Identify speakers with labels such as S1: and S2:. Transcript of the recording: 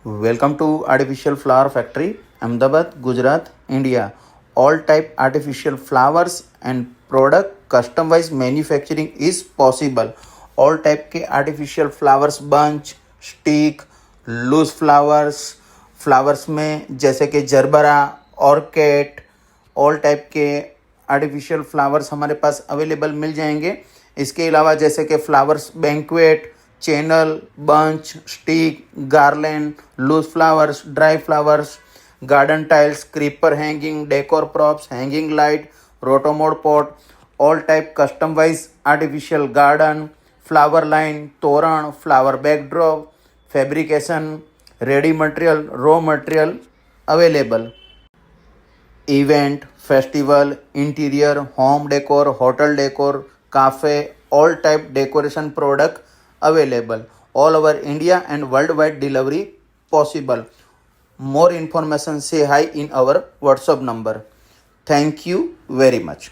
S1: Welcome to Artificial Flower Factory, Ahmedabad, Gujarat, India. All type artificial flowers and product customized manufacturing is possible. All type के artificial flowers bunch, stick, loose flowers में जैसे कि gerbera, orchid, all type के artificial flowers हमारे पास available मिल जाएंगे. इसके अलावा जैसे कि flowers banquet, channel, bunch, stick, garland, loose flowers, dry flowers, garden tiles, creeper hanging, decor props, hanging light, rotomould pot, all type custom wise artificial garden, flower line, toran, flower backdrop, fabrication, ready material, raw material available. Event, festival, interior, home decor, hotel decor, cafe, all type decoration product available. All over India and worldwide delivery possible. More information say hi in our WhatsApp number. Thank you very much.